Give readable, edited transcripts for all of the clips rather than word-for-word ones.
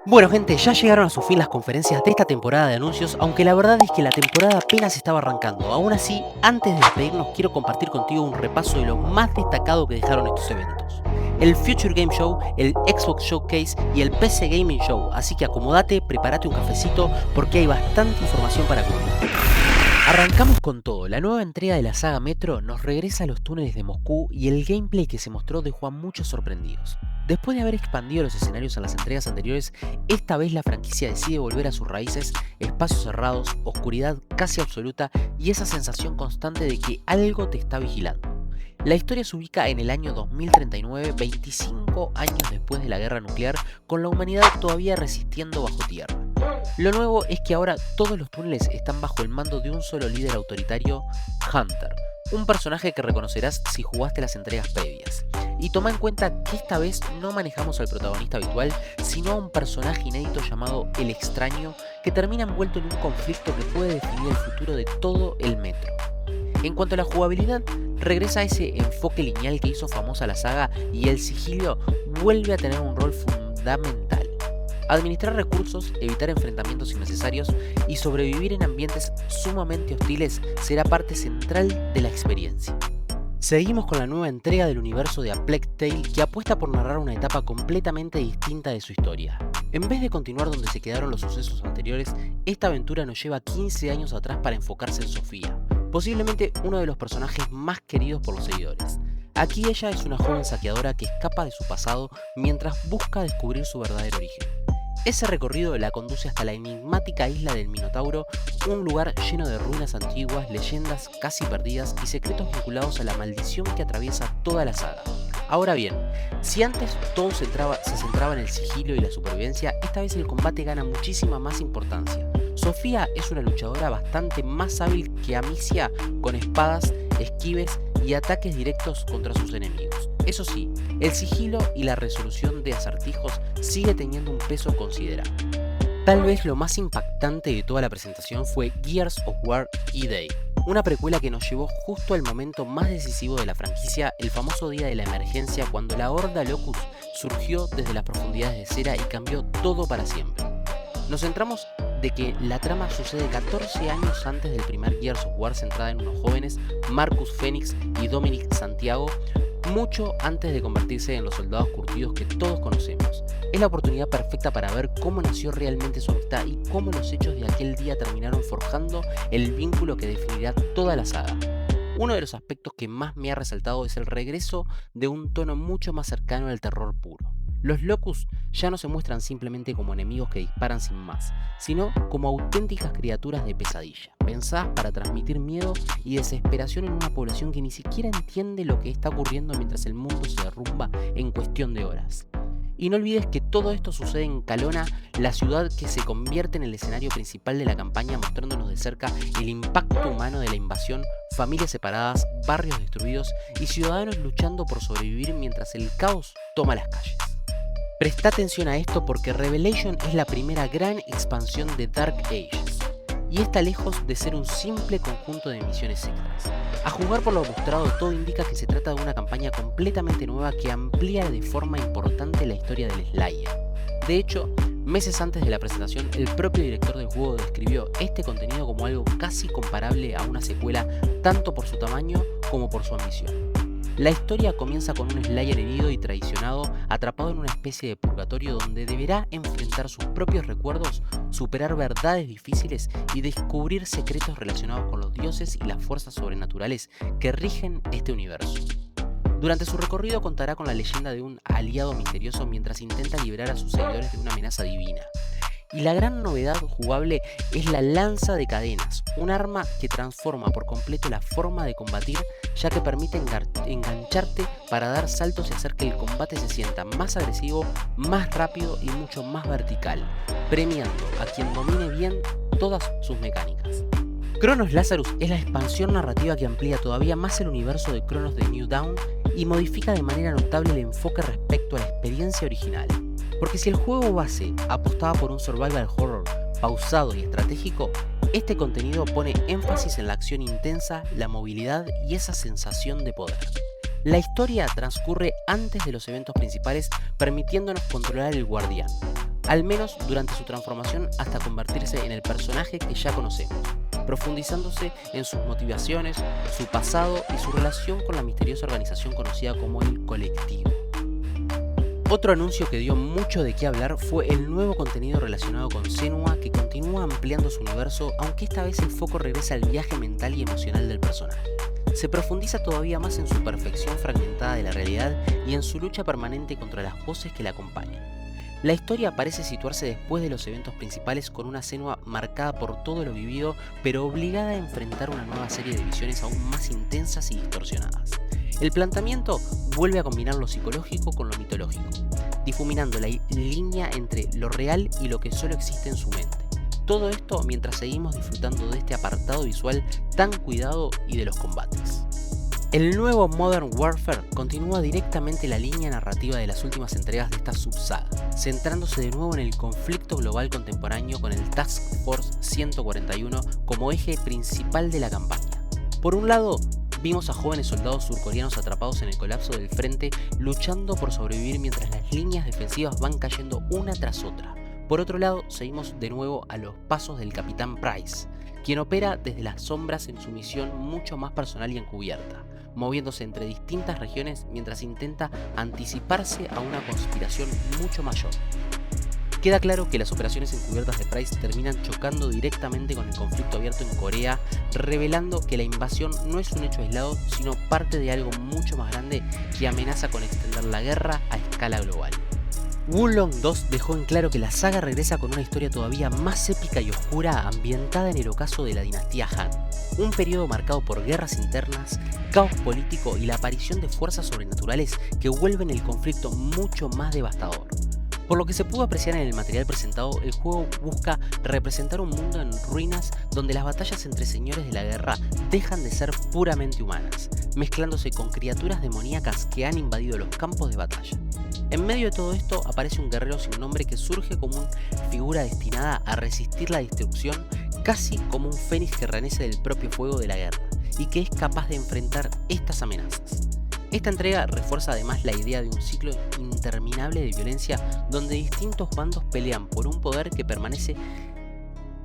Bueno gente, ya llegaron a su fin las conferencias de esta temporada de anuncios, aunque la verdad es que la temporada apenas estaba arrancando. Aún así, antes de despedirnos quiero compartir contigo un repaso de lo más destacado que dejaron estos eventos. El Future Game Show, el Xbox Showcase y el PC Gaming Show, así que acomodate, prepárate un cafecito porque hay bastante información para cubrir. Arrancamos con todo, la nueva entrega de la saga Metro nos regresa a los túneles de Moscú y el gameplay que se mostró dejó a muchos sorprendidos. Después de haber expandido los escenarios en las entregas anteriores, esta vez la franquicia decide volver a sus raíces, espacios cerrados, oscuridad casi absoluta y esa sensación constante de que algo te está vigilando. La historia se ubica en el año 2039, 25 años después de la guerra nuclear, con la humanidad todavía resistiendo bajo tierra. Lo nuevo es que ahora todos los túneles están bajo el mando de un solo líder autoritario, Hunter, un personaje que reconocerás si jugaste las entregas previas. Y toma en cuenta que esta vez no manejamos al protagonista habitual, sino a un personaje inédito llamado El Extraño, que termina envuelto en un conflicto que puede definir el futuro de todo el metro. En cuanto a la jugabilidad, regresa a ese enfoque lineal que hizo famosa la saga y el sigilo vuelve a tener un rol fundamental. Administrar recursos, evitar enfrentamientos innecesarios y sobrevivir en ambientes sumamente hostiles será parte central de la experiencia. Seguimos con la nueva entrega del universo de A Plague Tale que apuesta por narrar una etapa completamente distinta de su historia. En vez de continuar donde se quedaron los sucesos anteriores, esta aventura nos lleva 15 años atrás para enfocarse en Sofía, posiblemente uno de los personajes más queridos por los seguidores. Aquí ella es una joven saqueadora que escapa de su pasado mientras busca descubrir su verdadero origen. Ese recorrido la conduce hasta la enigmática isla del Minotauro, un lugar lleno de ruinas antiguas, leyendas casi perdidas y secretos vinculados a la maldición que atraviesa toda la saga. Ahora bien, si antes todo se centraba en el sigilo y la supervivencia, esta vez el combate gana muchísima más importancia. Sofía es una luchadora bastante más hábil que Amicia, con espadas, esquives y ataques directos contra sus enemigos. Eso sí, el sigilo y la resolución de acertijos sigue teniendo un peso considerable. Tal vez lo más impactante de toda la presentación fue Gears of War E-Day, una precuela que nos llevó justo al momento más decisivo de la franquicia, el famoso día de la emergencia cuando la Horda Locust surgió desde las profundidades de Cera y cambió todo para siempre. Nos centramos de que la trama sucede 14 años antes del primer Gears of War, centrada en unos jóvenes, Marcus Phoenix y Dominic Santiago, mucho antes de convertirse en los soldados curtidos que todos conocemos. Es la oportunidad perfecta para ver cómo nació realmente su amistad y cómo los hechos de aquel día terminaron forjando el vínculo que definirá toda la saga. Uno de los aspectos que más me ha resaltado es el regreso de un tono mucho más cercano al terror puro. Los Locust ya no se muestran simplemente como enemigos que disparan sin más, sino como auténticas criaturas de pesadilla, pensadas para transmitir miedo y desesperación en una población que ni siquiera entiende lo que está ocurriendo mientras el mundo se derrumba en cuestión de horas. Y no olvides que todo esto sucede en Kalona, la ciudad que se convierte en el escenario principal de la campaña, mostrándonos de cerca el impacto humano de la invasión, familias separadas, barrios destruidos y ciudadanos luchando por sobrevivir mientras el caos toma las calles. Presta atención a esto porque Revelation es la primera gran expansión de Dark Ages, y está lejos de ser un simple conjunto de misiones extras. A juzgar por lo mostrado, todo indica que se trata de una campaña completamente nueva que amplía de forma importante la historia del Slayer. De hecho, meses antes de la presentación, el propio director del juego describió este contenido como algo casi comparable a una secuela, tanto por su tamaño como por su ambición. La historia comienza con un Slayer herido y traicionado, atrapado en una especie de purgatorio donde deberá enfrentar sus propios recuerdos, superar verdades difíciles y descubrir secretos relacionados con los dioses y las fuerzas sobrenaturales que rigen este universo. Durante su recorrido contará con la leyenda de un aliado misterioso mientras intenta liberar a sus seguidores de una amenaza divina. Y la gran novedad jugable es la lanza de cadenas, un arma que transforma por completo la forma de combatir, ya que permite engancharte para dar saltos y hacer que el combate se sienta más agresivo, más rápido y mucho más vertical, premiando a quien domine bien todas sus mecánicas. Chronos Lazarus es la expansión narrativa que amplía todavía más el universo de Chronos de New Dawn y modifica de manera notable el enfoque respecto a la experiencia original. Porque si el juego base apostaba por un survival horror pausado y estratégico, este contenido pone énfasis en la acción intensa, la movilidad y esa sensación de poder. La historia transcurre antes de los eventos principales, permitiéndonos controlar el guardián, al menos durante su transformación hasta convertirse en el personaje que ya conocemos, profundizándose en sus motivaciones, su pasado y su relación con la misteriosa organización conocida como el Colectivo. Otro anuncio que dio mucho de qué hablar fue el nuevo contenido relacionado con Senua, que continúa ampliando su universo, aunque esta vez el foco regresa al viaje mental y emocional del personaje. Se profundiza todavía más en su percepción fragmentada de la realidad y en su lucha permanente contra las voces que la acompañan. La historia parece situarse después de los eventos principales, con una Senua marcada por todo lo vivido, pero obligada a enfrentar una nueva serie de visiones aún más intensas y distorsionadas. El planteamiento vuelve a combinar lo psicológico con lo mitológico, difuminando la línea entre lo real y lo que solo existe en su mente. Todo esto mientras seguimos disfrutando de este apartado visual tan cuidado y de los combates. El nuevo Modern Warfare continúa directamente la línea narrativa de las últimas entregas de esta subsaga, centrándose de nuevo en el conflicto global contemporáneo con el Task Force 141 como eje principal de la campaña. Por un lado, vimos a jóvenes soldados surcoreanos atrapados en el colapso del frente, luchando por sobrevivir mientras las líneas defensivas van cayendo una tras otra. Por otro lado, seguimos de nuevo a los pasos del Capitán Price, quien opera desde las sombras en su misión mucho más personal y encubierta, moviéndose entre distintas regiones mientras intenta anticiparse a una conspiración mucho mayor. Queda claro que las operaciones encubiertas de Price terminan chocando directamente con el conflicto abierto en Corea, revelando que la invasión no es un hecho aislado, sino parte de algo mucho más grande que amenaza con extender la guerra a escala global. Wulong 2 dejó en claro que la saga regresa con una historia todavía más épica y oscura, ambientada en el ocaso de la dinastía Han, un periodo marcado por guerras internas, caos político y la aparición de fuerzas sobrenaturales que vuelven el conflicto mucho más devastador. Por lo que se pudo apreciar en el material presentado, el juego busca representar un mundo en ruinas donde las batallas entre señores de la guerra dejan de ser puramente humanas, mezclándose con criaturas demoníacas que han invadido los campos de batalla. En medio de todo esto aparece un guerrero sin nombre que surge como una figura destinada a resistir la destrucción, casi como un fénix que renace del propio fuego de la guerra, y que es capaz de enfrentar estas amenazas. Esta entrega refuerza además la idea de un ciclo interminable de violencia donde distintos bandos pelean por un poder que permanece.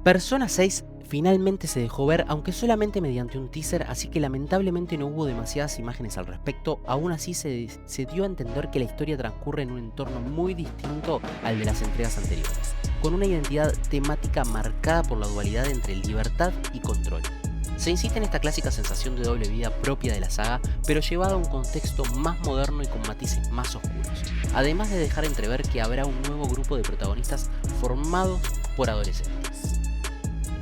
Persona 6 finalmente se dejó ver, aunque solamente mediante un teaser, así que lamentablemente no hubo demasiadas imágenes al respecto. Aún así se dio a entender que la historia transcurre en un entorno muy distinto al de las entregas anteriores, con una identidad temática marcada por la dualidad entre libertad y control. Se insiste en esta clásica sensación de doble vida propia de la saga, pero llevada a un contexto más moderno y con matices más oscuros, además de dejar entrever que habrá un nuevo grupo de protagonistas formados por adolescentes.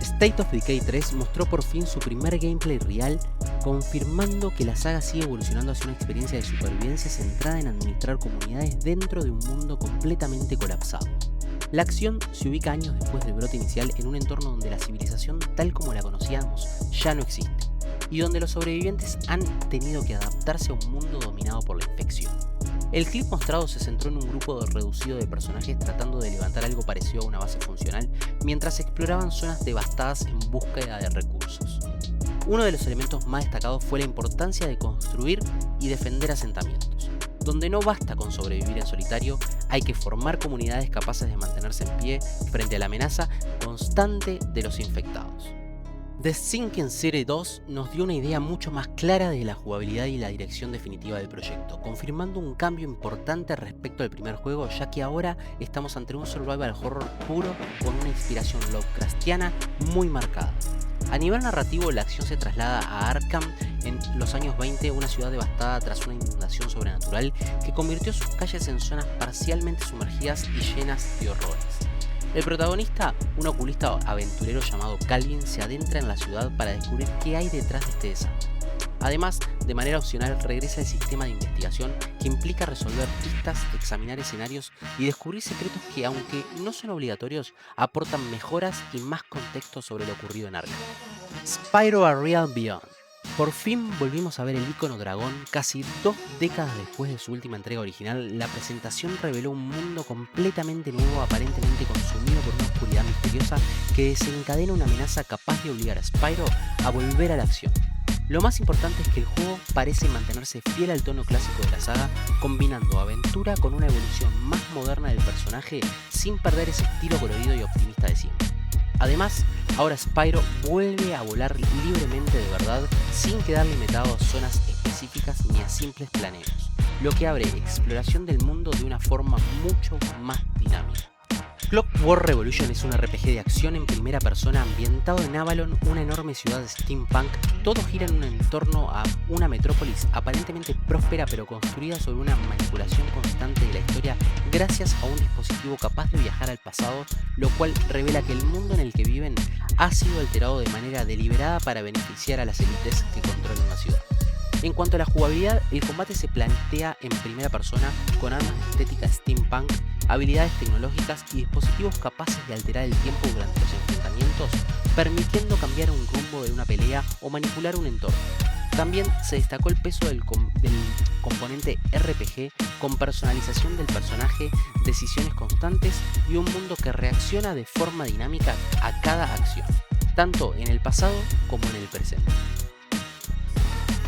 State of Decay 3 mostró por fin su primer gameplay real, confirmando que la saga sigue evolucionando hacia una experiencia de supervivencia centrada en administrar comunidades dentro de un mundo completamente colapsado. La acción se ubica años después del brote inicial en un entorno donde la civilización tal como la conocíamos ya no existe, y donde los sobrevivientes han tenido que adaptarse a un mundo dominado por la infección. El clip mostrado se centró en un grupo reducido de personajes tratando de levantar algo parecido a una base funcional mientras exploraban zonas devastadas en búsqueda de recursos. Uno de los elementos más destacados fue la importancia de construir y defender asentamientos, donde no basta con sobrevivir en solitario, hay que formar comunidades capaces de mantenerse en pie frente a la amenaza constante de los infectados. The Sinking City 2 nos dio una idea mucho más clara de la jugabilidad y la dirección definitiva del proyecto, confirmando un cambio importante respecto al primer juego, ya que ahora estamos ante un survival horror puro con una inspiración Lovecraftiana muy marcada. A nivel narrativo, la acción se traslada a Arkham en los años 20, una ciudad devastada tras una inundación sobrenatural que convirtió sus calles en zonas parcialmente sumergidas y llenas de horrores. El protagonista, un oculista aventurero llamado Calvin, se adentra en la ciudad para descubrir qué hay detrás de este desastre. Además, de manera opcional regresa el sistema de investigación que implica resolver pistas, examinar escenarios y descubrir secretos que, aunque no son obligatorios, aportan mejoras y más contexto sobre lo ocurrido en Arkham. Spyro A Realm Beyond. Por fin volvimos a ver el icono dragón. Casi 2 décadas después de su última entrega original, la presentación reveló un mundo completamente nuevo, aparentemente consumido por una oscuridad misteriosa que desencadena una amenaza capaz de obligar a Spyro a volver a la acción. Lo más importante es que el juego parece mantenerse fiel al tono clásico de la saga, combinando aventura con una evolución más moderna moderna del personaje sin perder ese estilo colorido y optimista de siempre. Además, ahora Spyro vuelve a volar libremente de verdad sin quedar limitado a zonas específicas ni a simples planeos, lo que abre exploración del mundo de una forma mucho más dinámica. Clockwork Revolution es un RPG de acción en primera persona ambientado en Avalon, una enorme ciudad de steampunk. Todo gira en un entorno a una metrópolis aparentemente próspera pero construida sobre una manipulación constante de la historia gracias a un dispositivo capaz de viajar al pasado, lo cual revela que el mundo en el que viven ha sido alterado de manera deliberada para beneficiar a las élites que controlan la ciudad. En cuanto a la jugabilidad, el combate se plantea en primera persona con armas de estética steampunk, habilidades tecnológicas y dispositivos capaces de alterar el tiempo durante los enfrentamientos, permitiendo cambiar un rumbo de una pelea o manipular un entorno. También se destacó el peso del componente RPG con personalización del personaje, decisiones constantes y un mundo que reacciona de forma dinámica a cada acción, tanto en el pasado como en el presente.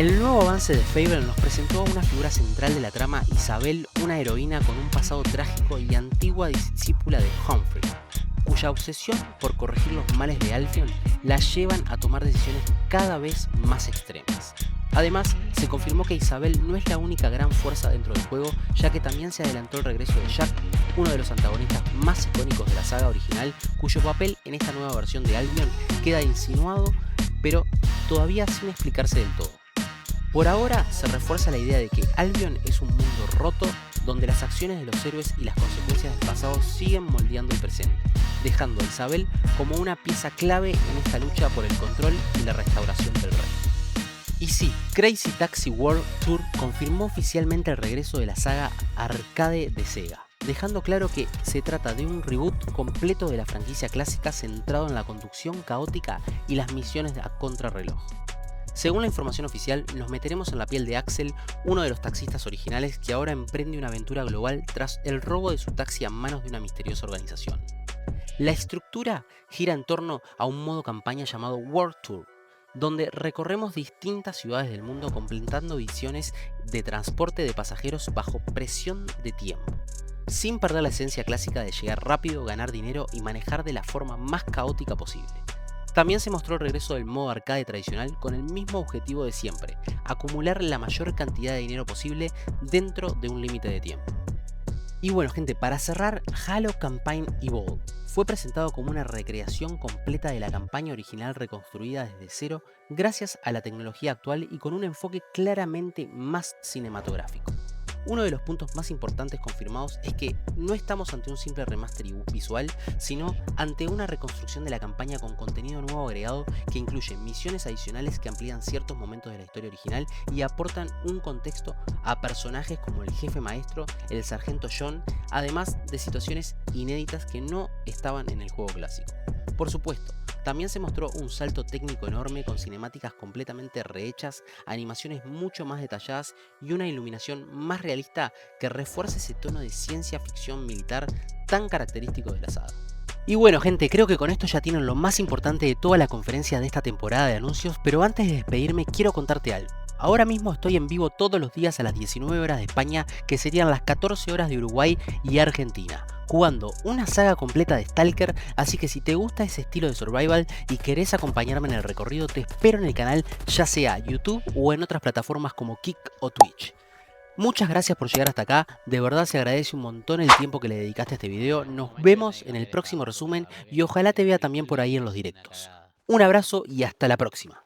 El nuevo avance de Fable nos presentó a una figura central de la trama, Isabel, una heroína con un pasado trágico y antigua discípula de Humphrey, cuya obsesión por corregir los males de Albion la llevan a tomar decisiones cada vez más extremas. Además, se confirmó que Isabel no es la única gran fuerza dentro del juego, ya que también se adelantó el regreso de Jack, uno de los antagonistas más icónicos de la saga original, cuyo papel en esta nueva versión de Albion queda insinuado, pero todavía sin explicarse del todo. Por ahora se refuerza la idea de que Albion es un mundo roto donde las acciones de los héroes y las consecuencias del pasado siguen moldeando el presente, dejando a Isabel como una pieza clave en esta lucha por el control y la restauración del reino. Y sí, Crazy Taxi World Tour confirmó oficialmente el regreso de la saga arcade de Sega, dejando claro que se trata de un reboot completo de la franquicia clásica centrado en la conducción caótica y las misiones a contrarreloj. Según la información oficial, nos meteremos en la piel de Axel, uno de los taxistas originales que ahora emprende una aventura global tras el robo de su taxi a manos de una misteriosa organización. La estructura gira en torno a un modo campaña llamado World Tour, donde recorremos distintas ciudades del mundo completando visiones de transporte de pasajeros bajo presión de tiempo, sin perder la esencia clásica de llegar rápido, ganar dinero y manejar de la forma más caótica posible. También se mostró el regreso del modo arcade tradicional con el mismo objetivo de siempre, acumular la mayor cantidad de dinero posible dentro de un límite de tiempo. Y bueno gente, para cerrar, Halo Campaign Evolved fue presentado como una recreación completa de la campaña original reconstruida desde cero gracias a la tecnología actual y con un enfoque claramente más cinematográfico. Uno de los puntos más importantes confirmados es que no estamos ante un simple remaster visual, sino ante una reconstrucción de la campaña con contenido nuevo agregado que incluye misiones adicionales que amplían ciertos momentos de la historia original y aportan un contexto a personajes como el jefe maestro, el sargento John, además de situaciones inéditas que no estaban en el juego clásico. Por supuesto, también se mostró un salto técnico enorme con cinemáticas completamente rehechas, animaciones mucho más detalladas y una iluminación más realista que refuerza ese tono de ciencia ficción militar tan característico de la saga. Y bueno gente, creo que con esto ya tienen lo más importante de toda la conferencia de esta temporada de anuncios, pero antes de despedirme quiero contarte algo. Ahora mismo estoy en vivo todos los días a las 19 horas de España, que serían las 14 horas de Uruguay y Argentina, jugando una saga completa de Stalker, así que si te gusta ese estilo de survival y querés acompañarme en el recorrido, te espero en el canal, ya sea YouTube o en otras plataformas como Kick o Twitch. Muchas gracias por llegar hasta acá, de verdad se agradece un montón el tiempo que le dedicaste a este video, nos vemos en el próximo resumen y ojalá te vea también por ahí en los directos. Un abrazo y hasta la próxima.